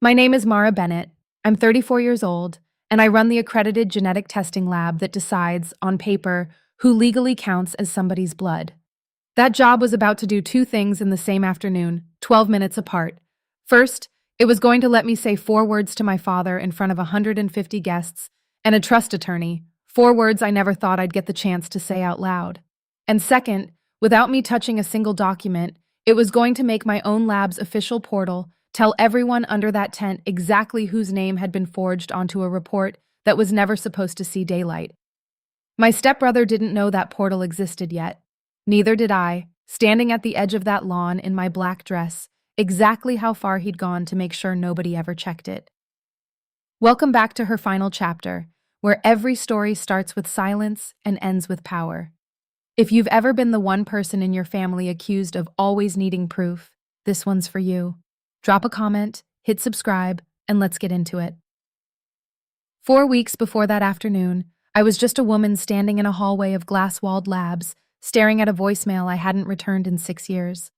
My name is Mara Bennett. I'm 34 years old, and I run the accredited genetic testing lab that decides, on paper, who legally counts as somebody's blood. That job was about to do two things in the same afternoon, 12 minutes apart. First, it was going to let me say four words to my father in front of 150 guests and a trust attorney, four words I never thought I'd get the chance to say out loud. And second, without me touching a single document, it was going to make my own lab's official portal tell everyone under that tent exactly whose name had been forged onto a report that was never supposed to see daylight. My stepbrother didn't know that portal existed yet. Neither did I, standing at the edge of that lawn in my black dress, exactly how far he'd gone to make sure nobody ever checked it. Welcome back to her final chapter, where every story starts with silence and ends with power. If you've ever been the one person in your family accused of always needing proof, this one's for you. Drop a comment, hit subscribe, and let's get into it. 4 weeks before that afternoon, I was just a woman standing in a hallway of glass-walled labs, staring at a voicemail I hadn't returned in 6 years.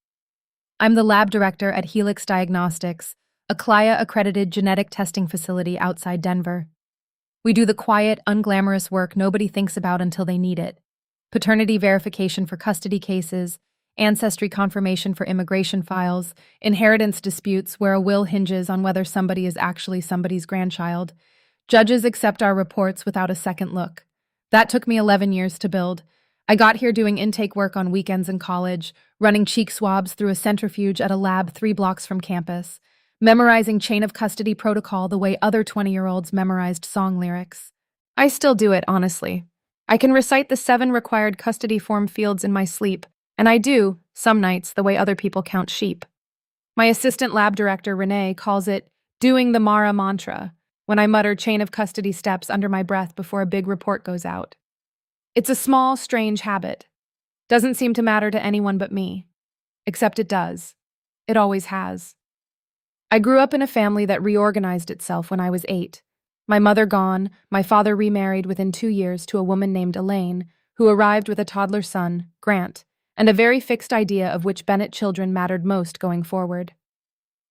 I'm the lab director at Helix Diagnostics, a CLIA-accredited genetic testing facility outside Denver. We do the quiet, unglamorous work nobody thinks about until they need it. Paternity verification for custody cases, ancestry confirmation for immigration files, inheritance disputes where a will hinges on whether somebody is actually somebody's grandchild. Judges accept our reports without a second look. That took me 11 years to build. I got here doing intake work on weekends in college, running cheek swabs through a centrifuge at a lab 3 blocks from campus, memorizing chain of custody protocol the way other 20-year-olds memorized song lyrics. I still do it, honestly. I can recite the 7 required custody form fields in my sleep, and I do, some nights, the way other people count sheep. My assistant lab director, Renee, calls it doing the Mara mantra when I mutter chain of custody steps under my breath before a big report goes out. It's a small, strange habit. Doesn't seem to matter to anyone but me. Except it does. It always has. I grew up in a family that reorganized itself when I was 8. My mother gone, my father remarried within 2 years to a woman named Elaine, who arrived with a toddler son, Grant, and a very fixed idea of which Bennett children mattered most going forward.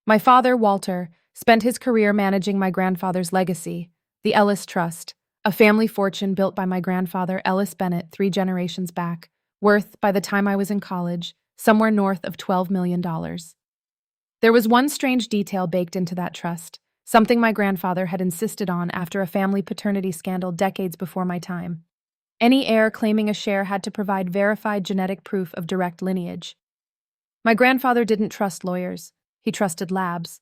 My father, Walter, spent his career managing my grandfather's legacy, the Ellis Trust, a family fortune built by my grandfather, Ellis Bennett, 3 generations back, worth, by the time I was in college, somewhere north of $12 million. There was one strange detail baked into that trust, something my grandfather had insisted on after a family paternity scandal decades before my time. Any heir claiming a share had to provide verified genetic proof of direct lineage. My grandfather didn't trust lawyers. He trusted labs.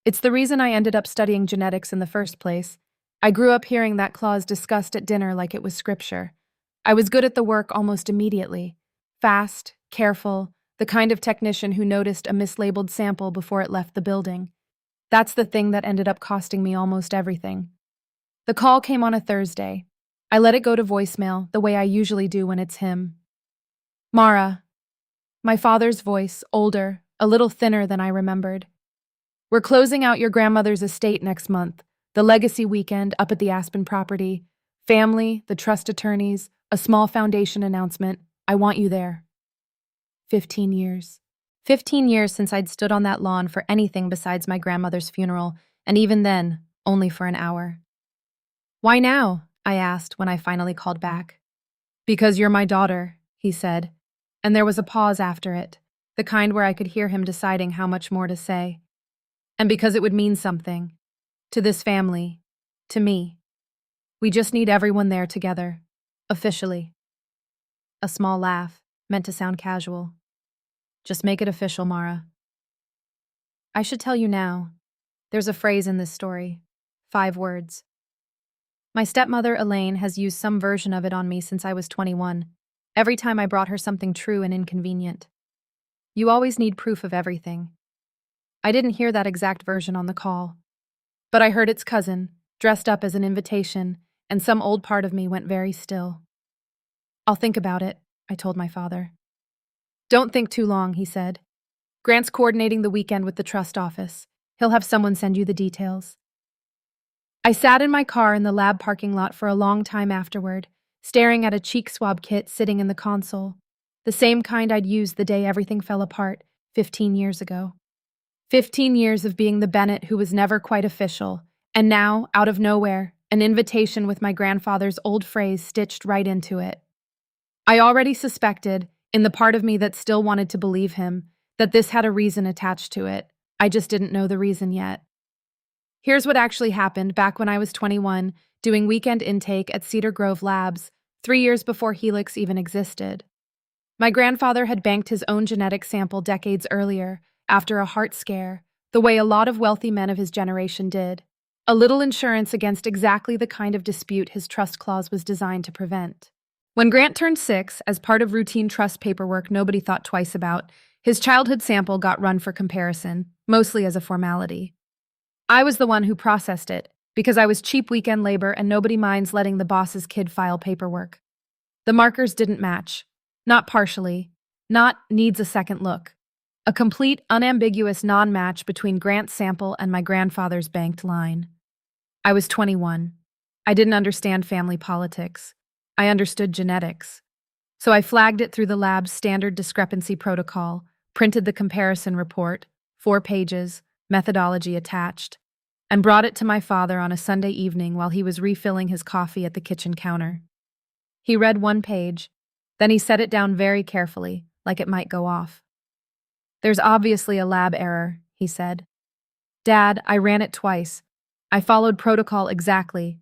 It's the reason I ended up studying genetics in the first place. I grew up hearing that clause discussed at dinner like it was scripture. I was good at the work almost immediately. Fast, careful, the kind of technician who noticed a mislabeled sample before it left the building. That's the thing that ended up costing me almost everything. The call came on a Thursday. I let it go to voicemail, the way I usually do when it's him. Mara. My father's voice, older, a little thinner than I remembered. We're closing out your grandmother's estate next month, the legacy weekend up at the Aspen property. Family, the trust attorneys, a small foundation announcement. I want you there. 15 years. 15 years since I'd stood on that lawn for anything besides my grandmother's funeral, and even then, only for an hour. Why now? I asked when I finally called back. Because you're my daughter, he said, and there was a pause after it, the kind where I could hear him deciding how much more to say. And because it would mean something. To this family. To me. We just need everyone there together. Officially. A small laugh, meant to sound casual. Just make it official, Mara. I should tell you now. There's a phrase in this story. 5 words. My stepmother, Elaine, has used some version of it on me since I was 21, every time I brought her something true and inconvenient. You always need proof of everything. I didn't hear that exact version on the call, but I heard its cousin, dressed up as an invitation, and some old part of me went very still. I'll think about it, I told my father. Don't think too long, he said. Grant's coordinating the weekend with the trust office. He'll have someone send you the details. I sat in my car in the lab parking lot for a long time afterward, staring at a cheek swab kit sitting in the console, the same kind I'd used the day everything fell apart 15 years ago. 15 years of being the Bennett who was never quite official, and now, out of nowhere, an invitation with my grandfather's old phrase stitched right into it. I already suspected, in the part of me that still wanted to believe him, that this had a reason attached to it. I just didn't know the reason yet. Here's what actually happened back when I was 21, doing weekend intake at Cedar Grove Labs, 3 years before Helix even existed. My grandfather had banked his own genetic sample decades earlier, after a heart scare, the way a lot of wealthy men of his generation did. A little insurance against exactly the kind of dispute his trust clause was designed to prevent. When Grant turned 6, as part of routine trust paperwork nobody thought twice about, his childhood sample got run for comparison, mostly as a formality. I was the one who processed it, because I was cheap weekend labor and nobody minds letting the boss's kid file paperwork. The markers didn't match. Not partially. Not needs a second look. A complete, unambiguous non-match between Grant's sample and my grandfather's banked line. I was 21. I didn't understand family politics. I understood genetics. So I flagged it through the lab's standard discrepancy protocol, printed the comparison report, 4 pages, methodology attached, and brought it to my father on a Sunday evening while he was refilling his coffee at the kitchen counter. He read 1 page, then he set it down very carefully, like it might go off. "There's obviously a lab error," he said. "Dad, I ran it twice. I followed protocol exactly.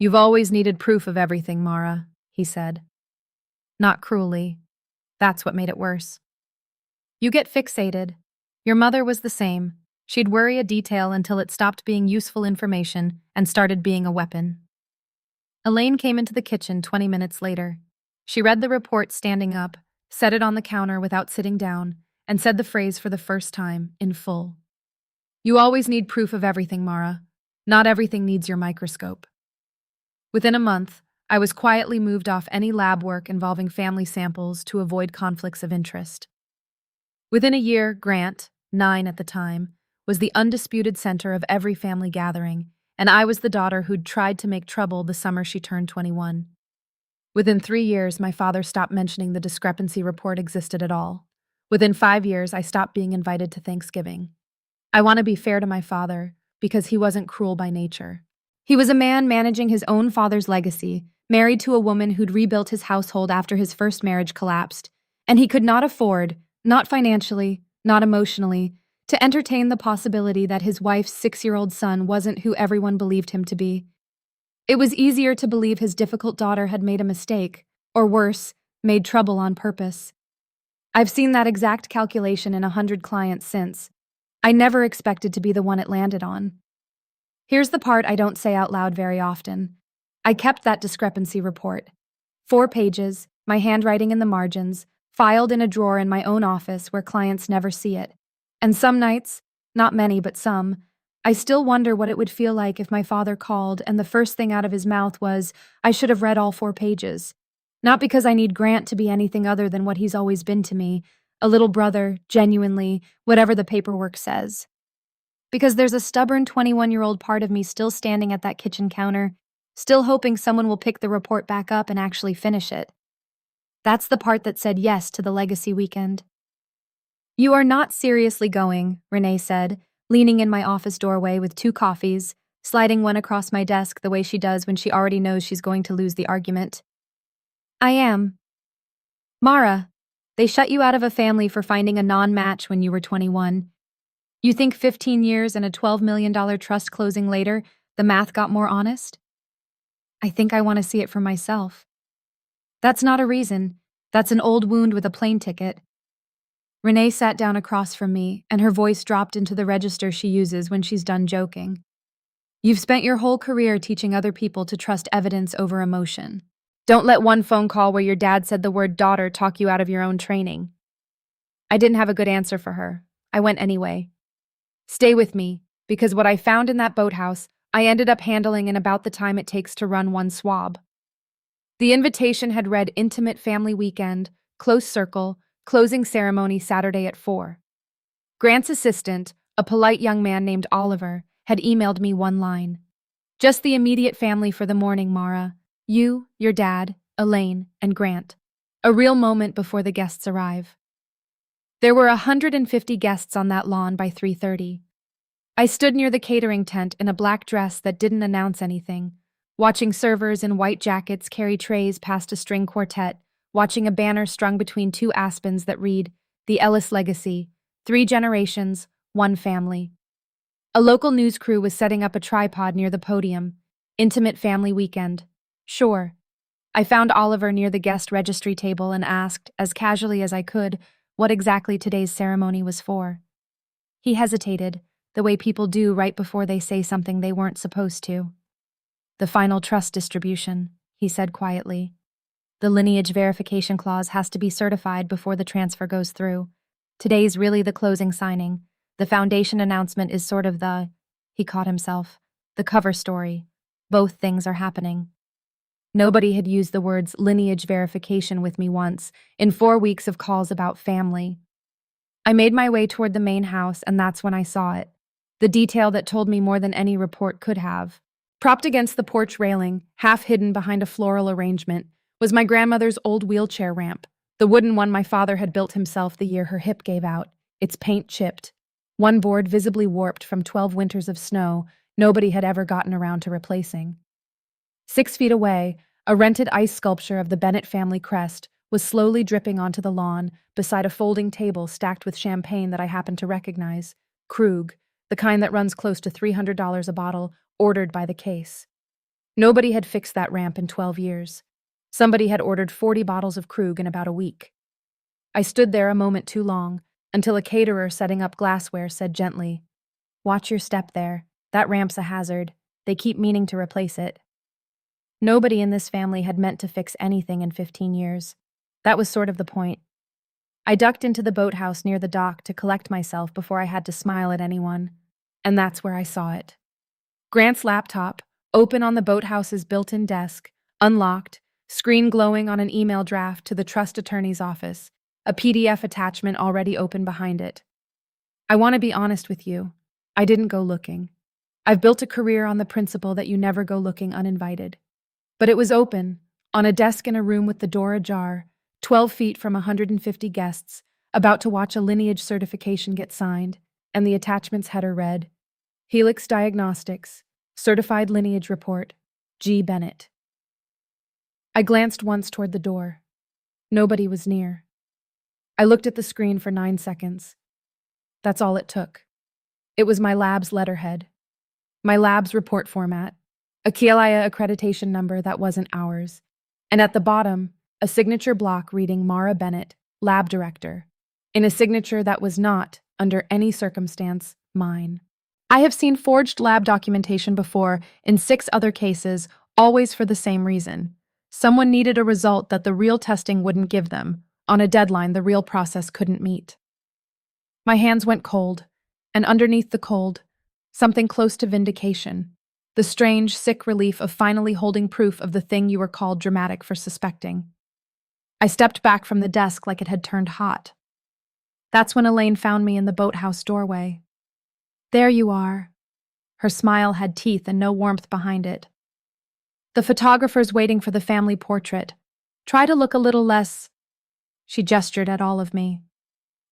You've always needed proof of everything, Mara," he said. Not cruelly. That's what made it worse. "You get fixated. Your mother was the same. She'd worry a detail until it stopped being useful information and started being a weapon." Elaine came into the kitchen 20 minutes later. She read the report standing up, set it on the counter without sitting down, and said the phrase for the first time, in full. "You always need proof of everything, Mara. Not everything needs your microscope." Within a month, I was quietly moved off any lab work involving family samples to avoid conflicts of interest. Within a year, Grant, 9 at the time, was the undisputed center of every family gathering, and I was the daughter who'd tried to make trouble the summer she turned 21. Within 3 years, my father stopped mentioning the discrepancy report existed at all. Within 5 years, I stopped being invited to Thanksgiving. I want to be fair to my father, because he wasn't cruel by nature. He was a man managing his own father's legacy, married to a woman who'd rebuilt his household after his first marriage collapsed, and he could not afford, not financially, not emotionally, to entertain the possibility that his wife's 6-year-old son wasn't who everyone believed him to be. It was easier to believe his difficult daughter had made a mistake, or worse, made trouble on purpose. I've seen that exact calculation in 100 clients since. I never expected to be the one it landed on. Here's the part I don't say out loud very often. I kept that discrepancy report. 4 pages, my handwriting in the margins, filed in a drawer in my own office where clients never see it. And some nights, not many but some, I still wonder what it would feel like if my father called and the first thing out of his mouth was, "I should have read all 4 pages. Not because I need Grant to be anything other than what he's always been to me, a little brother, genuinely, whatever the paperwork says. Because there's a stubborn 21-year-old part of me still standing at that kitchen counter, still hoping someone will pick the report back up and actually finish it. That's the part that said yes to the legacy weekend. "You are not seriously going," Renee said, leaning in my office doorway with 2 coffees, sliding one across my desk the way she does when she already knows she's going to lose the argument. "I am. Mara, they shut you out of a family for finding a non-match when you were 21. You think 15 years and a $12 million trust closing later, the math got more honest? I think I want to see it for myself. That's not a reason. That's an old wound with a plane ticket." Renee sat down across from me, and her voice dropped into the register she uses when she's done joking. "You've spent your whole career teaching other people to trust evidence over emotion. Don't let one phone call where your dad said the word daughter talk you out of your own training." I didn't have a good answer for her. I went anyway. "Stay with me, because what I found in that boathouse, I ended up handling in about the time it takes to run one swab." The invitation had read intimate family weekend, close circle, closing ceremony Saturday at 4. Grant's assistant, a polite young man named Oliver, had emailed me one line. "Just the immediate family for the morning, Mara. You, your dad, Elaine, and Grant. A real moment before the guests arrive." There were 150 guests on that lawn by 3:30. I stood near the catering tent in a black dress that didn't announce anything, watching servers in white jackets carry trays past a string quartet, watching a banner strung between two aspens that read, "The Ellis Legacy, 3 generations, 1 family." A local news crew was setting up a tripod near the podium. Intimate family weekend. Sure. I found Oliver near the guest registry table and asked, as casually as I could, what exactly today's ceremony was for. He hesitated, the way people do right before they say something they weren't supposed to. "The final trust distribution," he said quietly. "The lineage verification clause has to be certified before the transfer goes through. Today's really the closing signing. The foundation announcement is sort of he caught himself, the cover story. Both things are happening." Nobody had used the words lineage verification with me once, in 4 weeks of calls about family. I made my way toward the main house, and that's when I saw it. The detail that told me more than any report could have. Propped against the porch railing, half hidden behind a floral arrangement, was my grandmother's old wheelchair ramp, the wooden one my father had built himself the year her hip gave out, its paint chipped. One board visibly warped from 12 winters of snow nobody had ever gotten around to replacing. 6 feet away, a rented ice sculpture of the Bennett family crest was slowly dripping onto the lawn beside a folding table stacked with champagne that I happened to recognize. Krug, the kind that runs close to $300 a bottle, ordered by the case. Nobody had fixed that ramp in 12 years. Somebody had ordered 40 bottles of Krug in about a week. I stood there a moment too long, until a caterer setting up glassware said gently, "Watch your step there. That ramp's a hazard. They keep meaning to replace it." Nobody in this family had meant to fix anything in 15 years. That was sort of the point. I ducked into the boathouse near the dock to collect myself before I had to smile at anyone. And that's where I saw it. Grant's laptop, open on the boathouse's built-in desk, unlocked, screen glowing on an email draft to the trust attorney's office, a PDF attachment already open behind it. I want to be honest with you. I didn't go looking. I've built a career on the principle that you never go looking uninvited. But it was open, on a desk in a room with the door ajar, 12 feet from 150 guests, about to watch a lineage certification get signed, and the attachment's header read, "Helix Diagnostics, Certified Lineage Report, G. Bennett." I glanced once toward the door. Nobody was near. I looked at the screen for 9 seconds. That's all it took. It was my lab's letterhead, my lab's report format, a Kielaya accreditation number that wasn't ours, and at the bottom, a signature block reading Mara Bennett, lab director, in a signature that was not, under any circumstance, mine. I have seen forged lab documentation before in 6 other cases, always for the same reason. Someone needed a result that the real testing wouldn't give them, on a deadline the real process couldn't meet. My hands went cold, and underneath the cold, something close to vindication. The strange, sick relief of finally holding proof of the thing you were called dramatic for suspecting. I stepped back from the desk like it had turned hot. That's when Elaine found me in the boathouse doorway. "There you are." Her smile had teeth and no warmth behind it. "The photographer's waiting for the family portrait. Try to look a little less—" She gestured at all of me.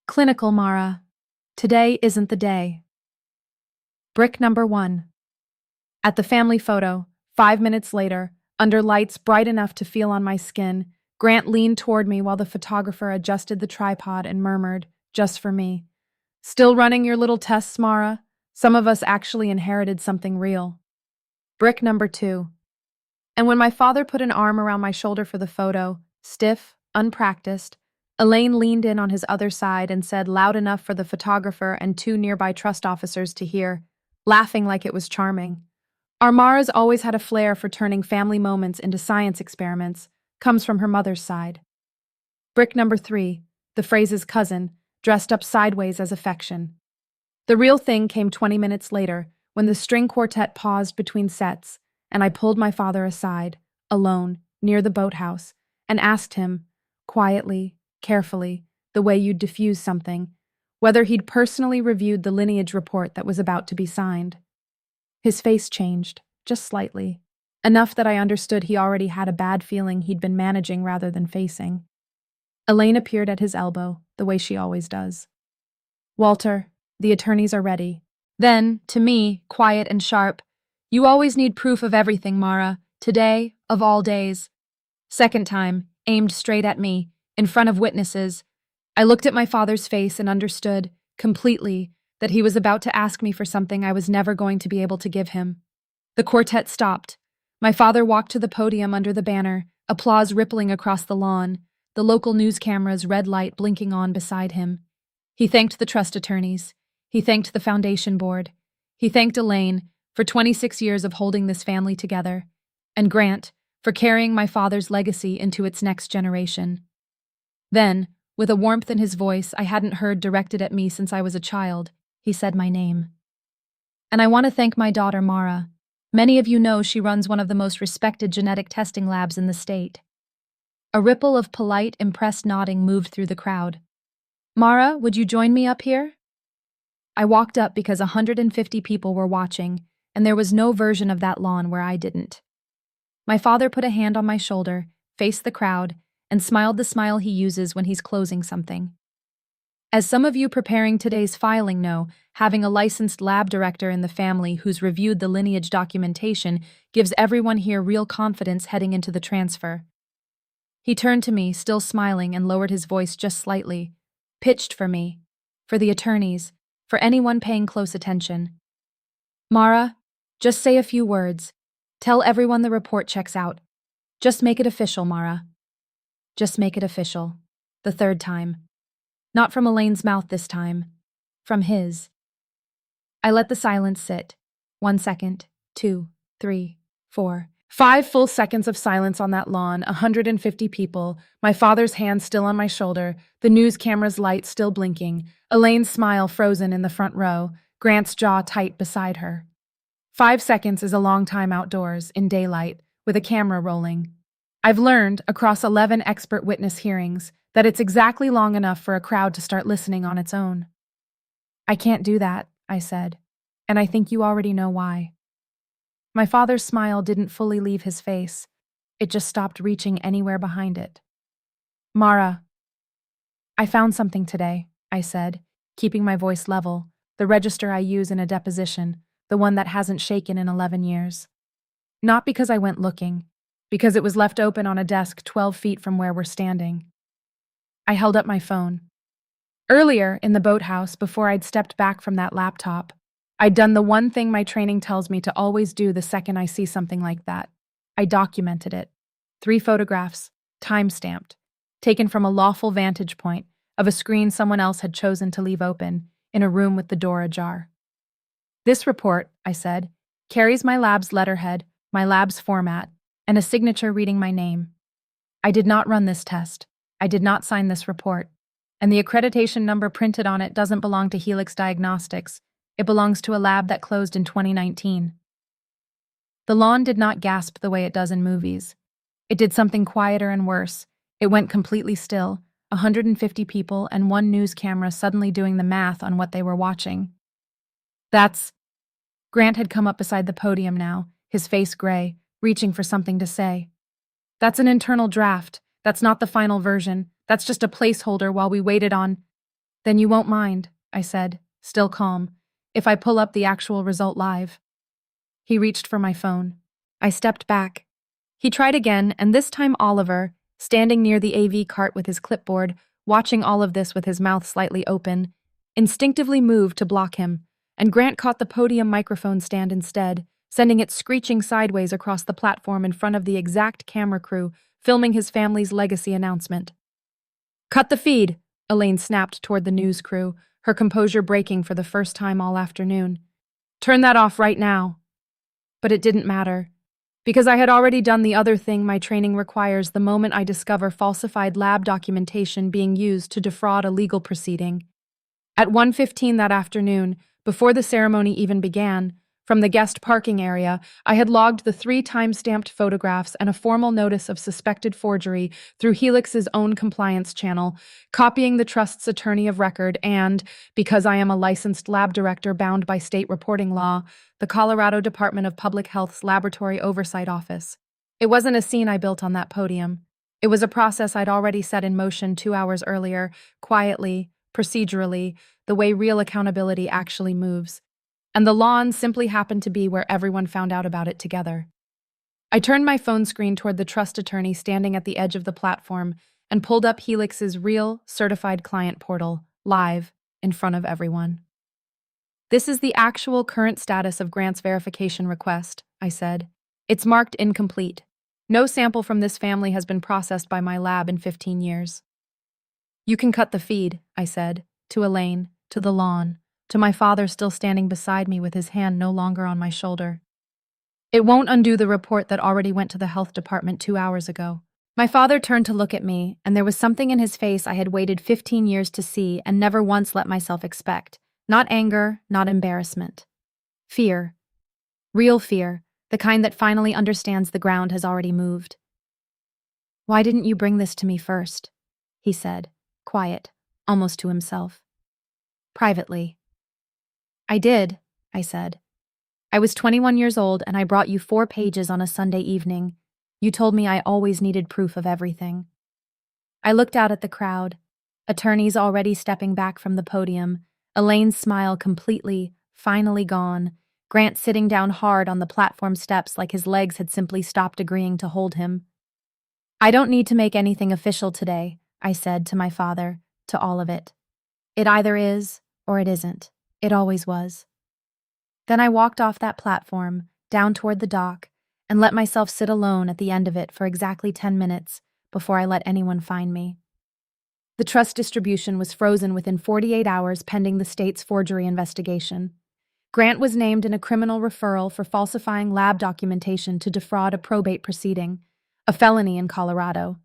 "Clinical, Mara. Today isn't the day." Brick number 1. At the family photo, 5 minutes later, under lights bright enough to feel on my skin, Grant leaned toward me while the photographer adjusted the tripod and murmured, just for me, "Still running your little tests, Mara? Some of us actually inherited something real." Brick number 2. And when my father put an arm around my shoulder for the photo, stiff, unpracticed, Elaine leaned in on his other side and said loud enough for the photographer and 2 nearby trust officers to hear, laughing like it was charming, "Our Mara's always had a flair for turning family moments into science experiments. Comes from her mother's side." Brick number 3, the phrase's cousin, dressed up sideways as affection. The real thing came 20 minutes later, when the string quartet paused between sets, and I pulled my father aside, alone, near the boathouse, and asked him, quietly, carefully, the way you'd diffuse something, whether he'd personally reviewed the lineage report that was about to be signed. His face changed, just slightly, enough that I understood he already had a bad feeling he'd been managing rather than facing. Elaine appeared at his elbow, the way she always does. Walter, the attorneys are ready. Then, to me, quiet and sharp, you always need proof of everything, Mara. Today, of all days. Second time, aimed straight at me, in front of witnesses. I looked at my father's face and understood, completely, that he was about to ask me for something I was never going to be able to give him. The quartet stopped. My father walked to the podium under the banner, applause rippling across the lawn, the local news camera's red light blinking on beside him. He thanked the trust attorneys. He thanked the foundation board. He thanked Elaine for 26 years of holding this family together, and Grant for carrying my father's legacy into its next generation. Then, with a warmth in his voice I hadn't heard directed at me since I was a child, he said my name. And I want to thank my daughter, Mara. Many of you know she runs one of the most respected genetic testing labs in the state. A ripple of polite, impressed nodding moved through the crowd. Mara, would you join me up here? I walked up because 150 people were watching, and there was no version of that lawn where I didn't. My father put a hand on my shoulder, faced the crowd, and smiled the smile he uses when he's closing something. As some of you preparing today's filing know, having a licensed lab director in the family who's reviewed the lineage documentation gives everyone here real confidence heading into the transfer. He turned to me, still smiling, and lowered his voice just slightly. Pitched for me, for the attorneys, for anyone paying close attention. Mara, just say a few words. Tell everyone the report checks out. Just make it official, Mara. Just make it official. The third time. Not from Elaine's mouth this time. From his. I let the silence sit. 1 second, 2, 3, 4. 5 full seconds of silence on that lawn, 150 people, my father's hand still on my shoulder, the news camera's light still blinking, Elaine's smile frozen in the front row, Grant's jaw tight beside her. 5 seconds is a long time outdoors, in daylight, with a camera rolling. I've learned, across 11 expert witness hearings, that it's exactly long enough for a crowd to start listening on its own. I can't do that, I said, and I think you already know why. My father's smile didn't fully leave his face. It just stopped reaching anywhere behind it. Mara, I found something today, I said, keeping my voice level, the register I use in a deposition, the one that hasn't shaken in 11 years. Not because I went looking, because it was left open on a desk 12 feet from where we're standing. I held up my phone. Earlier, in the boathouse, before I'd stepped back from that laptop, I'd done the one thing my training tells me to always do the second I see something like that. I documented it. 3 photographs, time-stamped, taken from a lawful vantage point of a screen someone else had chosen to leave open, in a room with the door ajar. This report, I said, carries my lab's letterhead, my lab's format, and a signature reading my name. I did not run this test. I did not sign this report. And the accreditation number printed on it doesn't belong to Helix Diagnostics. It belongs to a lab that closed in 2019. The lawn did not gasp the way it does in movies. It did something quieter and worse. It went completely still, 150 people and 1 news camera suddenly doing the math on what they were watching. Grant had come up beside the podium now, his face gray, reaching for something to say. That's an internal draft. That's not the final version. That's just a placeholder while we waited on. Then you won't mind, I said, still calm, if I pull up the actual result live. He reached for my phone. I stepped back. He tried again, and this time Oliver, standing near the AV cart with his clipboard, watching all of this with his mouth slightly open, instinctively moved to block him, and Grant caught the podium microphone stand instead, sending it screeching sideways across the platform in front of the exact camera crew, filming his family's legacy announcement. Cut the feed, Elaine snapped toward the news crew, her composure breaking for the first time all afternoon. Turn that off right now. But it didn't matter, because I had already done the other thing my training requires the moment I discover falsified lab documentation being used to defraud a legal proceeding. At 1:15 that afternoon, before the ceremony even began, from the guest parking area, I had logged the 3 time-stamped photographs and a formal notice of suspected forgery through Helix's own compliance channel, copying the trust's attorney of record and, because I am a licensed lab director bound by state reporting law, the Colorado Department of Public Health's Laboratory Oversight Office. It wasn't a scene I built on that podium. It was a process I'd already set in motion 2 hours earlier, quietly, procedurally, the way real accountability actually moves. And the lawn simply happened to be where everyone found out about it together. I turned my phone screen toward the trust attorney standing at the edge of the platform and pulled up Helix's real, certified client portal, live, in front of everyone. This is the actual current status of Grant's verification request, I said. It's marked incomplete. No sample from this family has been processed by my lab in 15 years. You can cut the feed, I said, to Elaine, to the lawn, to my father still standing beside me with his hand no longer on my shoulder. It won't undo the report that already went to the health department 2 hours ago. My father turned to look at me, and there was something in his face I had waited 15 years to see and never once let myself expect. Not anger, not embarrassment. Fear. Real fear, the kind that finally understands the ground has already moved. "Why didn't you bring this to me first?" he said, quiet, almost to himself. Privately. "I did," I said. "I was 21 years old and I brought you 4 pages on a Sunday evening. You told me I always needed proof of everything." I looked out at the crowd, attorneys already stepping back from the podium, Elaine's smile completely, finally gone, Grant sitting down hard on the platform steps like his legs had simply stopped agreeing to hold him. "I don't need to make anything official today," I said to my father, to all of it. "It either is or it isn't. It always was." Then I walked off that platform, down toward the dock, and let myself sit alone at the end of it for exactly 10 minutes before I let anyone find me. The trust distribution was frozen within 48 hours pending the state's forgery investigation. Grant was named in a criminal referral for falsifying lab documentation to defraud a probate proceeding, a felony in Colorado.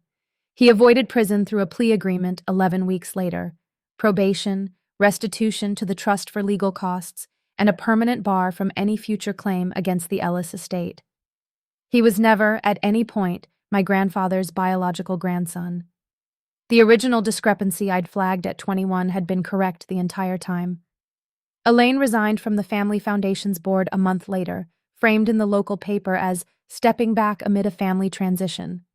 He avoided prison through a plea agreement 11 weeks later, probation, restitution to the trust for legal costs, and a permanent bar from any future claim against the Ellis estate. He was never, at any point, my grandfather's biological grandson. The original discrepancy I'd flagged at 21 had been correct the entire time. Elaine resigned from the Family Foundation's board a month later, framed in the local paper as stepping back amid a family transition.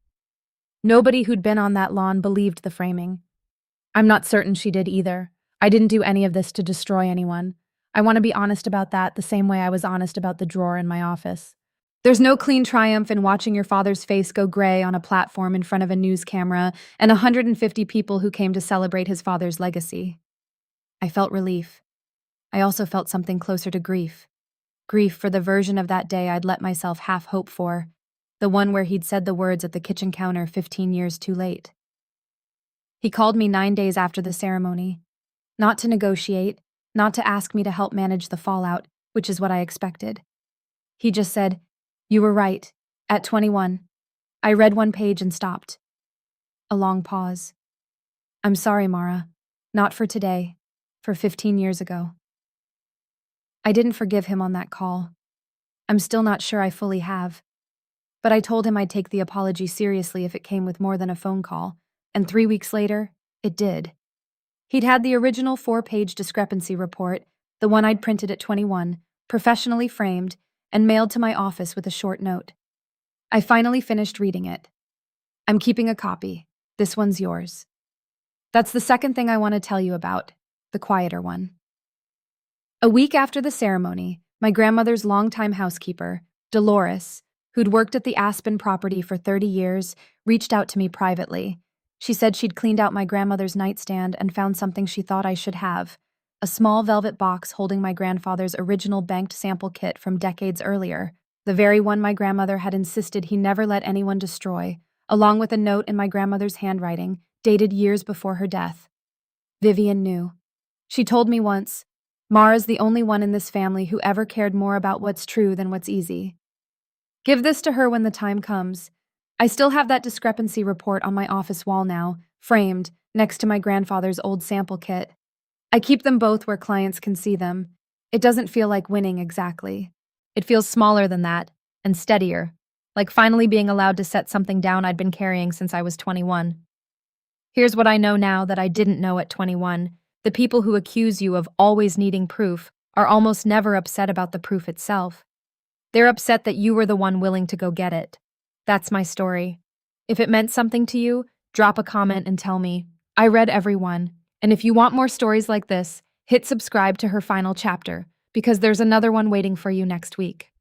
Nobody who'd been on that lawn believed the framing. I'm not certain she did either. I didn't do any of this to destroy anyone. I want to be honest about that the same way I was honest about the drawer in my office. There's no clean triumph in watching your father's face go gray on a platform in front of a news camera and 150 people who came to celebrate his father's legacy. I felt relief. I also felt something closer to grief. Grief for the version of that day I'd let myself half hope for, the one where he'd said the words at the kitchen counter 15 years too late. He called me 9 days after the ceremony. Not to negotiate, not to ask me to help manage the fallout, which is what I expected. He just said, "You were right. At 21. I read 1 page and stopped." A long pause. "I'm sorry, Mara. Not for today. For 15 years ago." I didn't forgive him on that call. I'm still not sure I fully have. But I told him I'd take the apology seriously if it came with more than a phone call, and 3 weeks later, it did. He'd had the original 4-page discrepancy report, the one I'd printed at 21, professionally framed, and mailed to my office with a short note. I finally finished reading it. "I'm keeping a copy. This one's yours." That's the second thing I want to tell you about, the quieter one. A week after the ceremony, my grandmother's longtime housekeeper, Dolores, who'd worked at the Aspen property for 30 years, reached out to me privately. She said she'd cleaned out my grandmother's nightstand and found something she thought I should have, a small velvet box holding my grandfather's original banked sample kit from decades earlier, the very one my grandmother had insisted he never let anyone destroy, along with a note in my grandmother's handwriting, dated years before her death. Vivian knew. She told me once, "Mara's the only one in this family who ever cared more about what's true than what's easy. Give this to her when the time comes." I still have that discrepancy report on my office wall now, framed, next to my grandfather's old sample kit. I keep them both where clients can see them. It doesn't feel like winning exactly. It feels smaller than that, and steadier, like finally being allowed to set something down I'd been carrying since I was 21. Here's what I know now that I didn't know at 21. The people who accuse you of always needing proof are almost never upset about the proof itself. They're upset that you were the one willing to go get it. That's my story. If it meant something to you, drop a comment and tell me. I read every one. And if you want more stories like this, hit subscribe to her final chapter, because there's another one waiting for you next week.